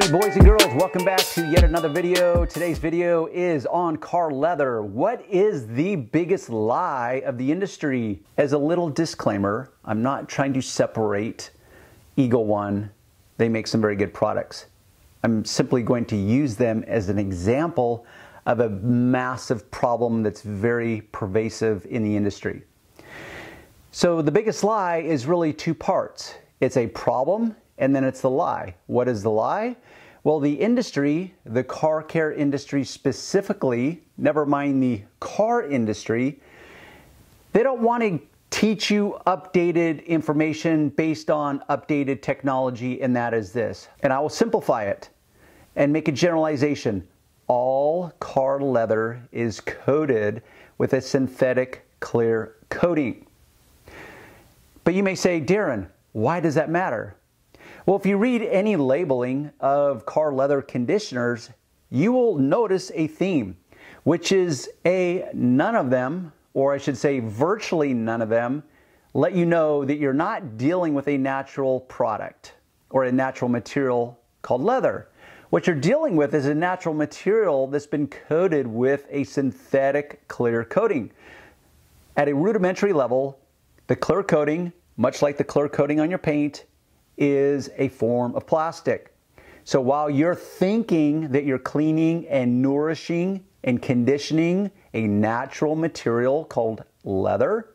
Hey boys and girls, welcome back to yet another video. Today's video is on car leather. What is the biggest lie of the industry? As a little disclaimer, I'm not trying to separate Eagle One. They make some very good products. I'm simply going to use them as an example of a massive problem that's very pervasive in the industry. So the biggest lie is really two parts. It's a problem and then it's the lie. What is the lie? Well, the industry, the car care industry specifically, never mind the car industry, they don't want to teach you updated information based on updated technology, and that is this. And I will simplify it and make a generalization. All car leather is coated with a synthetic clear coating. But you may say, Darren, why does that matter? Well, if you read any labeling of car leather conditioners, you will notice a theme, which is none of them, or I should say virtually none of them, let you know that you're not dealing with a natural product or a natural material called leather. What you're dealing with is a natural material that's been coated with a synthetic clear coating. At a rudimentary level, the clear coating, much like the clear coating on your paint, is a form of plastic. So while you're thinking that you're cleaning and nourishing and conditioning a natural material called leather,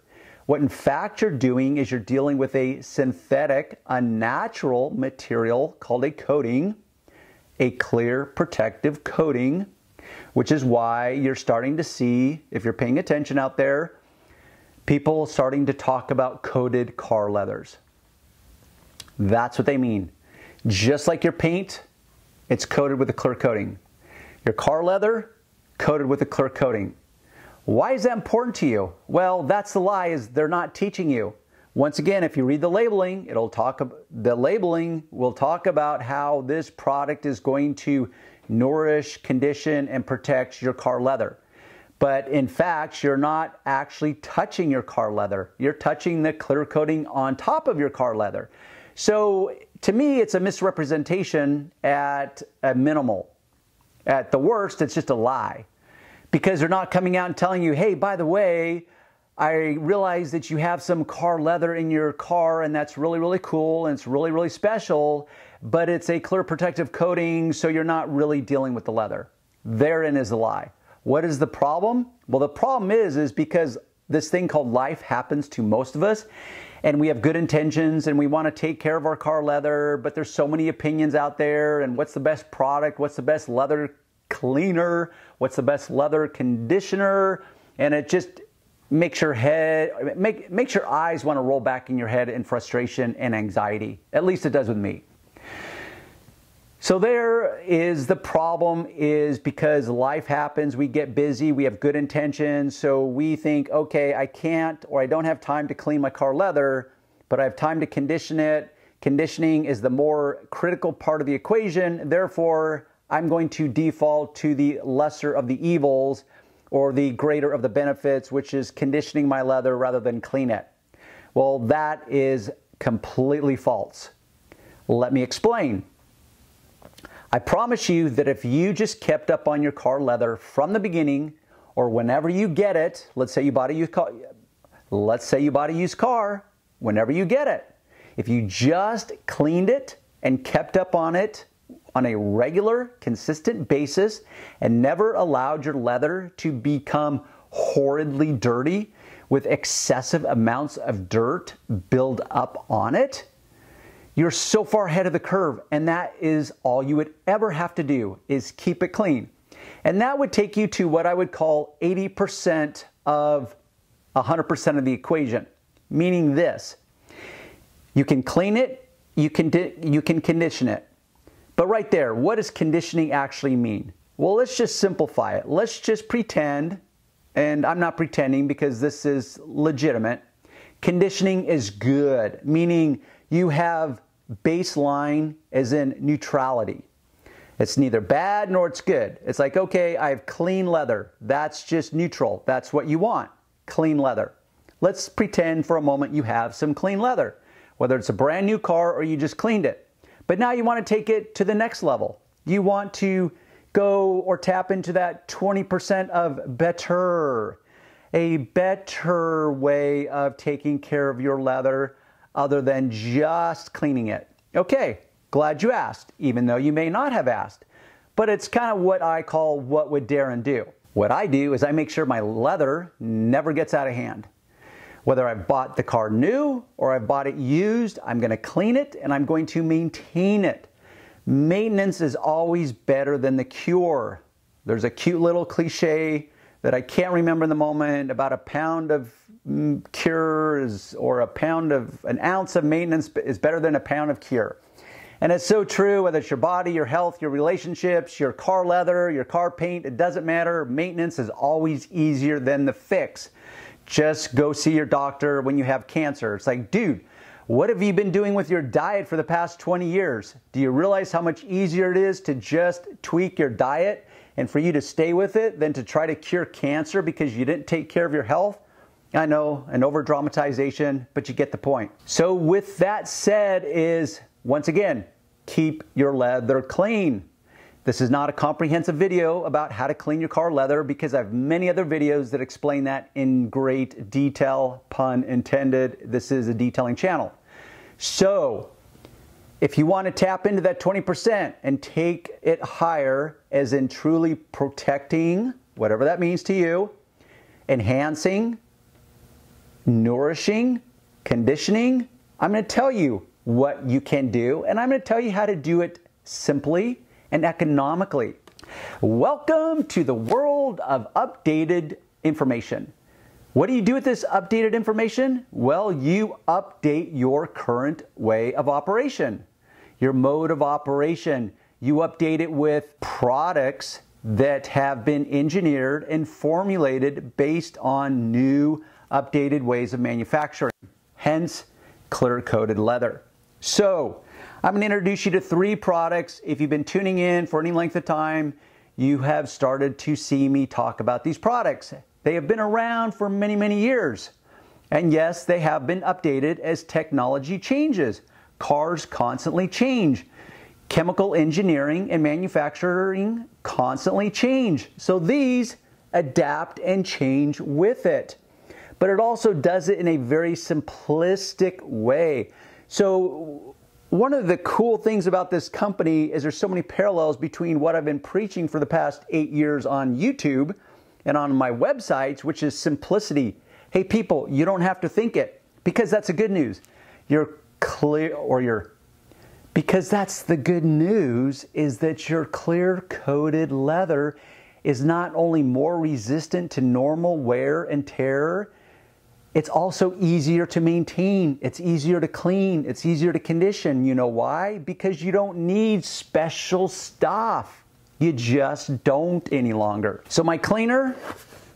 what in fact you're doing is you're dealing with a synthetic, unnatural material called a coating, a clear protective coating, which is why you're starting to see, if you're paying attention out there, people starting to talk about coated car leathers. That's what they mean. Just like your paint, it's coated with a clear coating. Your car leather, coated with a clear coating. Why is that important to you? Well, that's the lie, is they're not teaching you. Once again, if you read the labeling, the labeling will talk about how this product is going to nourish, condition, and protect your car leather. But in fact, you're not actually touching your car leather. You're touching the clear coating on top of your car leather. So to me, it's a misrepresentation at a minimal. At the worst, it's just a lie. Because they're not coming out and telling you, hey, by the way, I realize that you have some car leather in your car and that's really, really cool and it's really, really special, but it's a clear protective coating, so you're not really dealing with the leather. Therein is the lie. What is the problem? Well, the problem is because this thing called life happens to most of us, and we have good intentions and we want to take care of our car leather, but there's so many opinions out there, and what's the best product, what's the best leather cleaner, what's the best leather conditioner, and it just makes your eyes want to roll back in your head in frustration and anxiety. At least it does with me. So there is the problem, is because life happens, we get busy, we have good intentions, so we think, okay, I can't or I don't have time to clean my car leather, but I have time to condition it. Conditioning is the more critical part of the equation, therefore I'm going to default to the lesser of the evils or the greater of the benefits, which is conditioning my leather rather than clean it. Well, that is completely false. Let me explain. I promise you that if you just kept up on your car leather from the beginning, or whenever you get it, let's say you bought a used car, whenever you get it, if you just cleaned it and kept up on it on a regular, consistent basis and never allowed your leather to become horridly dirty with excessive amounts of dirt build up on it, you're so far ahead of the curve, and that is all you would ever have to do, is keep it clean. And that would take you to what I would call 80% of 100% of the equation, meaning this: you can clean it, you can condition it. But right there, what does conditioning actually mean? Well, let's just simplify it. Let's just pretend, and I'm not pretending because this is legitimate, conditioning is good, meaning you have baseline as in neutrality. It's neither bad nor it's good. It's like, okay, I have clean leather. That's just neutral. That's what you want, clean leather. Let's pretend for a moment you have some clean leather, whether it's a brand new car or you just cleaned it. But now you want to take it to the next level. You want to go or tap into that 20% of better, a better way of taking care of your leather other than just cleaning it. Okay, glad you asked, even though you may not have asked. But it's kind of what I call what would Darren do. What I do is I make sure my leather never gets out of hand. Whether I've bought the car new or I've bought it used, I'm going to clean it and I'm going to maintain it. Maintenance is always better than the cure. There's a cute little cliche that I can't remember in the moment about a pound of cures or an ounce of maintenance is better than a pound of cure. And it's so true, whether it's your body, your health, your relationships, your car leather, your car paint, it doesn't matter. Maintenance is always easier than the fix. Just go see your doctor when you have cancer. It's like, dude, what have you been doing with your diet for the past 20 years? Do you realize how much easier it is to just tweak your diet and for you to stay with it than to try to cure cancer because you didn't take care of your health? I know, an over-dramatization, but you get the point. So with that said is, once again, keep your leather clean. This is not a comprehensive video about how to clean your car leather because I have many other videos that explain that in great detail, pun intended. This is a detailing channel. So if you want to tap into that 20% and take it higher, as in truly protecting, whatever that means to you, enhancing, nourishing, conditioning, I'm going to tell you what you can do, and I'm going to tell you how to do it simply and economically. Welcome to the world of updated information. What do you do with this updated information? Well, you update your current way of operation, your mode of operation. You update it with products that have been engineered and formulated based on new, updated ways of manufacturing, hence clear-coated leather. So, I'm going to introduce you to 3 products. If you've been tuning in for any length of time, you have started to see me talk about these products. They have been around for many, many years. And yes, they have been updated as technology changes. Cars constantly change. Chemical engineering and manufacturing constantly change. So these adapt and change with it. But it also does it in a very simplistic way. So one of the cool things about this company is there's so many parallels between what I've been preaching for the past 8 years on YouTube and on my websites, which is simplicity. Hey people, you don't have to think it, because that's the good news. Because that's the good news is that your clear-coated leather is not only more resistant to normal wear and tear, it's also easier to maintain, it's easier to clean, it's easier to condition. You know why? Because you don't need special stuff. You just don't any longer. So my cleaner,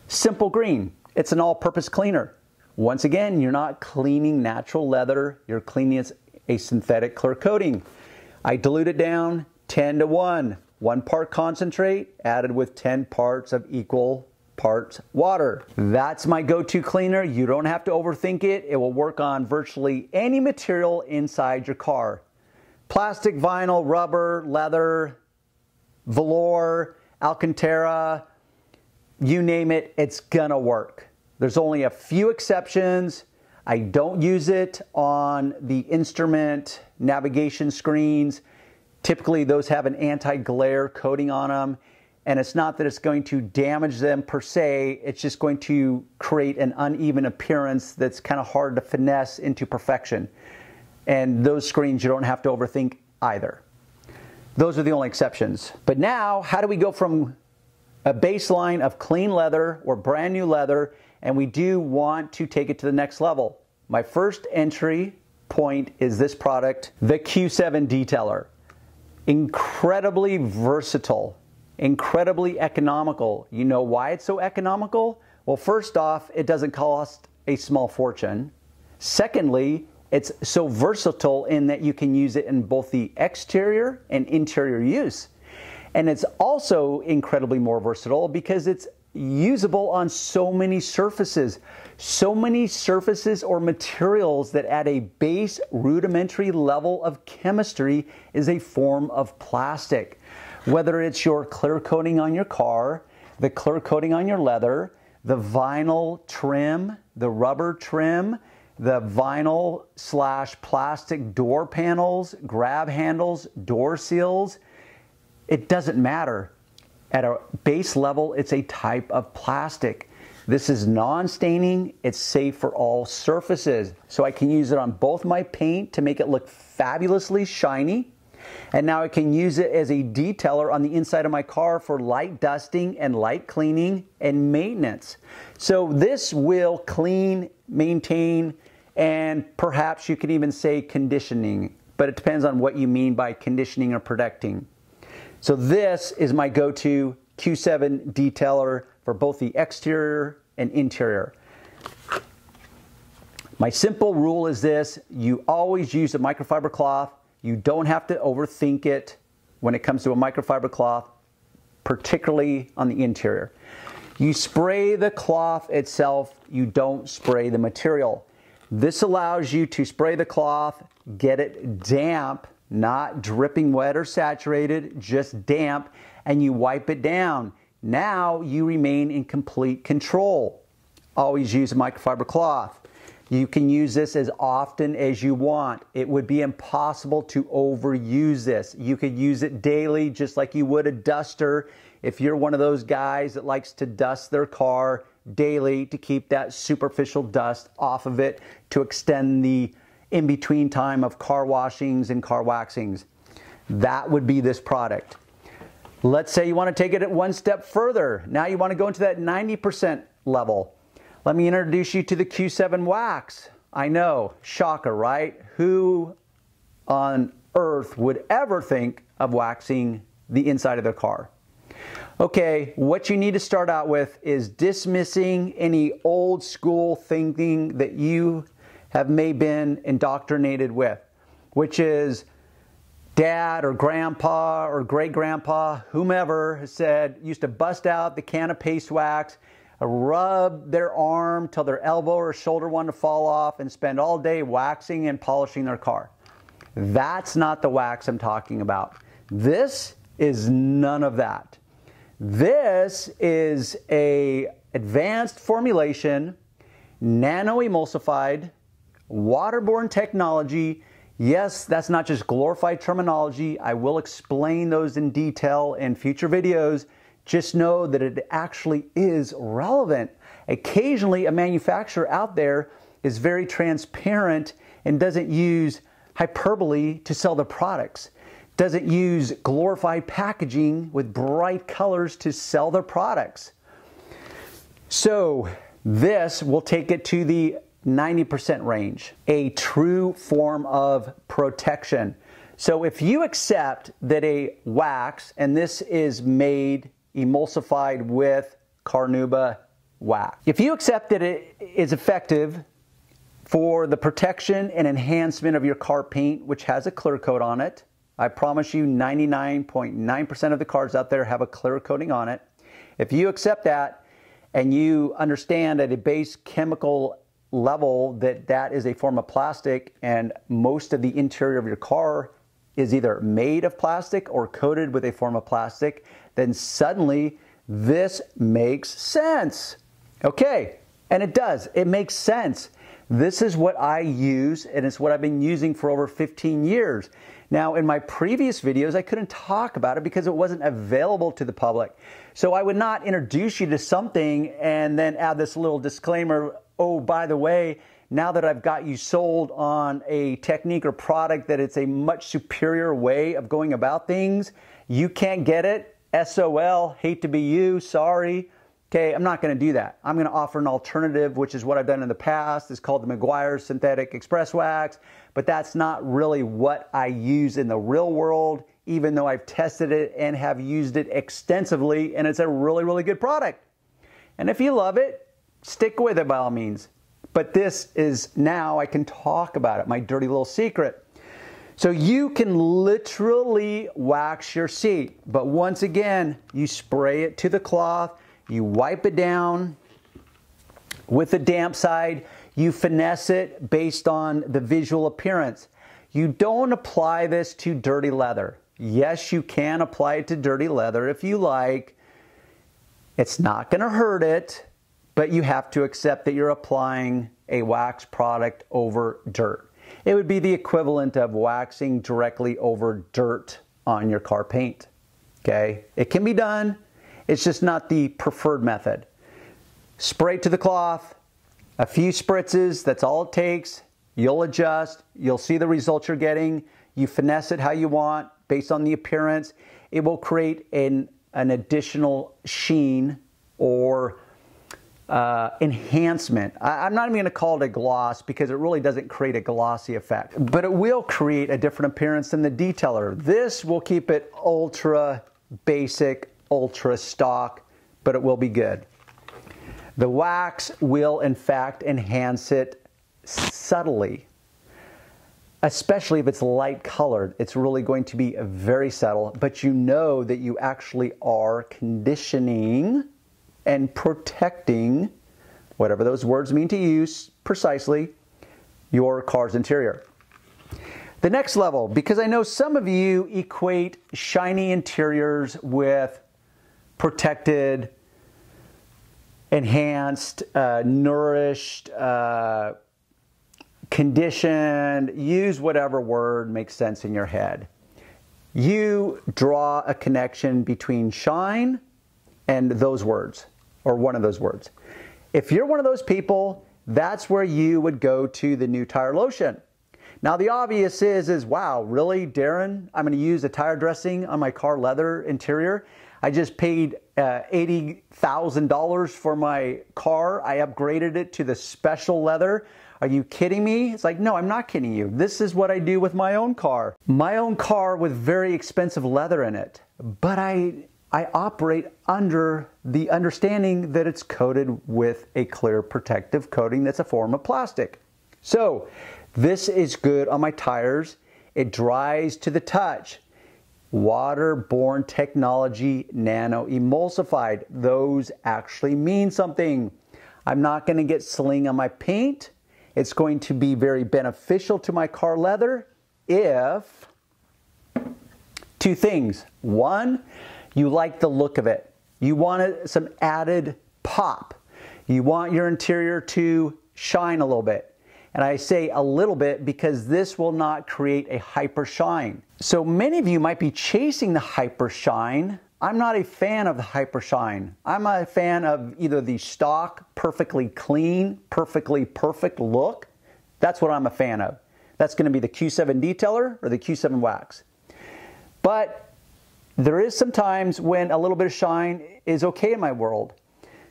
Simple Green. It's an all-purpose cleaner. Once again, you're not cleaning natural leather, you're cleaning a synthetic clear coating. I dilute it down 10 to 1. 1 part concentrate added with 10 parts of equal parts water. That's my go-to cleaner. You don't have to overthink it. It will work on virtually any material inside your car. Plastic, vinyl, rubber, leather, velour, Alcantara, you name it, it's gonna work. There's only a few exceptions. I don't use it on the instrument navigation screens. Typically those have an anti-glare coating on them. And it's not that it's going to damage them per se, it's just going to create an uneven appearance that's kind of hard to finesse into perfection. And those screens you don't have to overthink either. Those are the only exceptions. But now, how do we go from a baseline of clean leather or brand new leather, and we do want to take it to the next level? My first entry point is this product, the Q7 Detailer. Incredibly versatile. Incredibly economical. You know why it's so economical? Well, first off, it doesn't cost a small fortune. Secondly, it's so versatile in that you can use it in both the exterior and interior use. And it's also incredibly more versatile because it's usable on so many surfaces or materials that at a base rudimentary level of chemistry is a form of plastic. Whether it's your clear coating on your car, the clear coating on your leather, the vinyl trim, the rubber trim, the vinyl / plastic door panels, grab handles, door seals, it doesn't matter. At a base level, it's a type of plastic. This is non-staining, it's safe for all surfaces. So I can use it on both my paint to make it look fabulously shiny. And now I can use it as a detailer on the inside of my car for light dusting and light cleaning and maintenance. So this will clean, maintain, and perhaps you could even say conditioning, but it depends on what you mean by conditioning or protecting. So this is my go-to Q7 detailer for both the exterior and interior. My simple rule is this: you always use a microfiber cloth. You don't have to overthink it when it comes to a microfiber cloth, particularly on the interior. You spray the cloth itself, you don't spray the material. This allows you to spray the cloth, get it damp, not dripping wet or saturated, just damp, and you wipe it down. Now you remain in complete control. Always use a microfiber cloth. You can use this as often as you want. It would be impossible to overuse this. You could use it daily just like you would a duster if you're one of those guys that likes to dust their car daily to keep that superficial dust off of it to extend the in-between time of car washings and car waxings. That would be this product. Let's say you want to take it one step further. Now you want to go into that 90% level. Let me introduce you to the Q7 wax. I know, shocker, right? Who on earth would ever think of waxing the inside of their car? Okay, what you need to start out with is dismissing any old school thinking that you have may been indoctrinated with, which is dad or grandpa or great grandpa, whomever has said, used to bust out the can of paste wax, rub their arm till their elbow or shoulder wanted to fall off, and spend all day waxing and polishing their car. That's not the wax I'm talking about. This is none of that. This is a advanced formulation, nano-emulsified, waterborne technology. Yes, that's not just glorified terminology. I will explain those in detail in future videos. Just know that it actually is relevant. Occasionally, a manufacturer out there is very transparent and doesn't use hyperbole to sell their products, doesn't use glorified packaging with bright colors to sell their products. So this will take it to the 90% range, a true form of protection. So if you accept that a wax, and this is made emulsified with carnauba wax. If you accept that it is effective for the protection and enhancement of your car paint, which has a clear coat on it, I promise you 99.9% of the cars out there have a clear coating on it. If you accept that and you understand at a base chemical level that that is a form of plastic and most of the interior of your car is either made of plastic or coated with a form of plastic, then suddenly this makes sense. Okay, and it does. It makes sense. This is what I use, and it's what I've been using for over 15 years. Now, in my previous videos, I couldn't talk about it because it wasn't available to the public. So I would not introduce you to something and then add this little disclaimer, oh, by the way, now that I've got you sold on a technique or product that it's a much superior way of going about things, you can't get it, SOL, hate to be you, sorry. Okay, I'm not going to do that. I'm going to offer an alternative, which is what I've done in the past. It's called the Meguiar's Synthetic Express Wax, but that's not really what I use in the real world, even though I've tested it and have used it extensively, and it's a really, really good product. And if you love it, stick with it by all means. But this is now I can talk about it, my dirty little secret. So you can literally wax your seat, but once again, you spray it to the cloth, you wipe it down with the damp side, you finesse it based on the visual appearance. You don't apply this to dirty leather. Yes, you can apply it to dirty leather if you like. It's not going to hurt it, but you have to accept that you're applying a wax product over dirt. It would be the equivalent of waxing directly over dirt on your car paint. Okay? It can be done. It's just not the preferred method. Spray to the cloth, a few spritzes, that's all it takes. You'll adjust, you'll see the results you're getting. You finesse it how you want based on the appearance. It will create an additional sheen or enhancement. I'm not even going to call it a gloss because it really doesn't create a glossy effect, but it will create a different appearance than the detailer. This will keep it ultra basic, ultra stock, but it will be good. The wax will in fact enhance it subtly, especially if it's light colored. It's really going to be very subtle, but you know that you actually are conditioning and protecting, whatever those words mean to you precisely, your car's interior. The next level, because I know some of you equate shiny interiors with protected, enhanced, nourished, conditioned, use whatever word makes sense in your head. You draw a connection between shine and those words, or one of those words. If you're one of those people, that's where you would go to the new tire lotion. Now the obvious is wow, really, Darren? I'm going to use a tire dressing on my car leather interior? I just paid $80,000 for my car. I upgraded it to the special leather. Are you kidding me? It's like, no, I'm not kidding you. This is what I do with my own car. My own car with very expensive leather in it. But I operate under the understanding that it's coated with a clear protective coating that's a form of plastic. So this is good on my tires. It dries to the touch. Waterborne technology, nano emulsified. Those actually mean something. I'm not going to get sling on my paint. It's going to be very beneficial to my car leather if two things. One, you like the look of it. You want some added pop. You want your interior to shine a little bit. And I say a little bit because this will not create a hyper shine. So many of you might be chasing the hyper shine. I'm not a fan of the hyper shine. I'm a fan of either the stock, perfectly clean, perfectly perfect look. That's what I'm a fan of. That's going to be the Q7 detailer or the Q7 wax. But there is some times when a little bit of shine is okay in my world.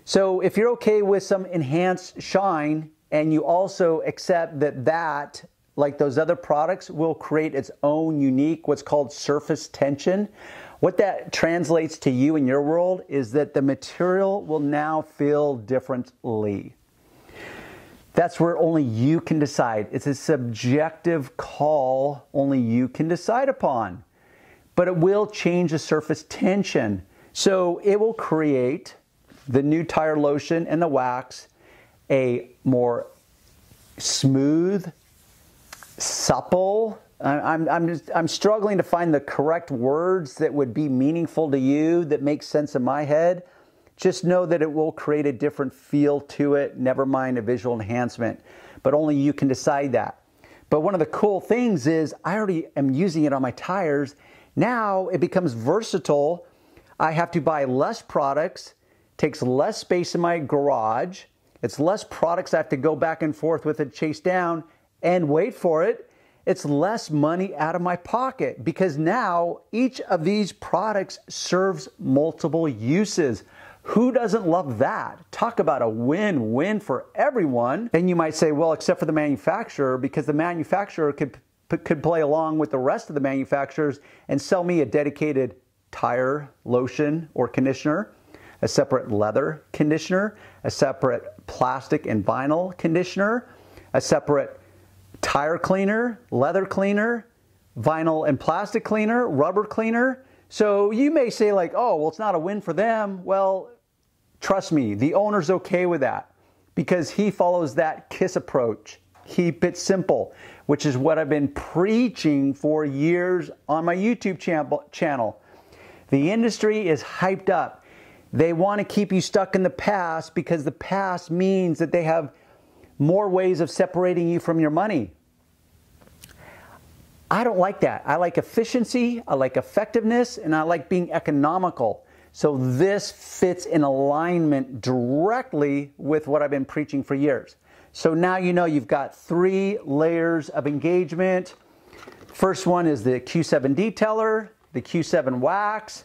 So if you're okay with some enhanced shine and you also accept that like those other products, will create its own unique, what's called surface tension. What that translates to you in your world is that the material will now feel differently. That's where only you can decide. It's a subjective call only you can decide upon. But it will change the surface tension. So it will create the new tire lotion and the wax a more smooth, supple. I'm struggling to find the correct words that would be meaningful to you, that make sense in my head. Just know that it will create a different feel to it, never mind a visual enhancement. But only you can decide that. But one of the cool things is I already am using it on my tires. Now it becomes versatile. I have to buy less products, takes less space in my garage. It's less products I have to go back and forth with and chase down and wait for it. It's less money out of my pocket because now each of these products serves multiple uses. Who doesn't love that? Talk about a win-win for everyone. And you might say, well, except for the manufacturer, because the manufacturer could play along with the rest of the manufacturers and sell me a dedicated tire lotion or conditioner, a separate leather conditioner, a separate plastic and vinyl conditioner, a separate tire cleaner, leather cleaner, vinyl and plastic cleaner, rubber cleaner. So you may say like, oh, well, it's not a win for them. Well, trust me, the owner's okay with that because he follows that KISS approach. Keep it simple. which is what I've been preaching for years on my YouTube channel. The industry is hyped up. They want to keep you stuck in the past because the past means that they have more ways of separating you from your money. I don't like that. I like efficiency, I like effectiveness, and I like being economical. So this fits in alignment directly with what I've been preaching for years. So now you know you've got 3 layers of engagement. First one is the Q7 detailer, the Q7 wax,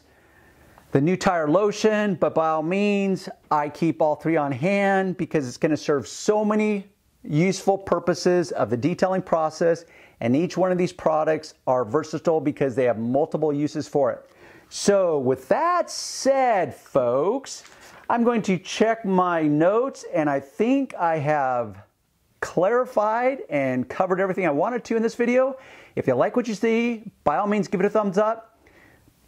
the new tire lotion, but by all means, I keep all 3 on hand because it's going to serve so many useful purposes of the detailing process, and each one of these products are versatile because they have multiple uses for it. So with that said, folks, I'm going to check my notes, and I think I have clarified and covered everything I wanted to in this video. If you like what you see, by all means, give it a thumbs up.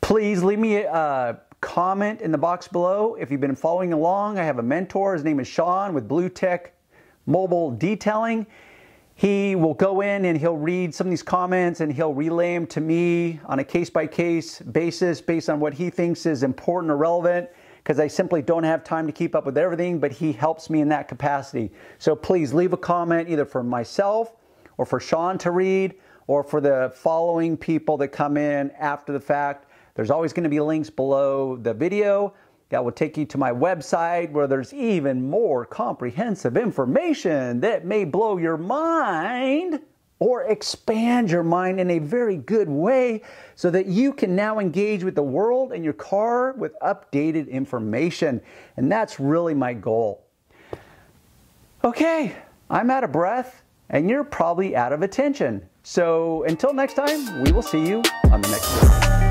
Please leave me a comment in the box below. If you've been following along, I have a mentor. His name is Sean with Blue Tech Mobile Detailing. He will go in and he'll read some of these comments and he'll relay them to me on a case-by-case basis based on what he thinks is important or relevant, because I simply don't have time to keep up with everything, but he helps me in that capacity. So please leave a comment either for myself or for Sean to read or for the following people that come in after the fact. There's always going to be links below the video that will take you to my website where there's even more comprehensive information that may blow your mind or expand your mind in a very good way so that you can now engage with the world and your car with updated information. And that's really my goal. Okay, I'm out of breath and you're probably out of attention. So until next time, we will see you on the next video.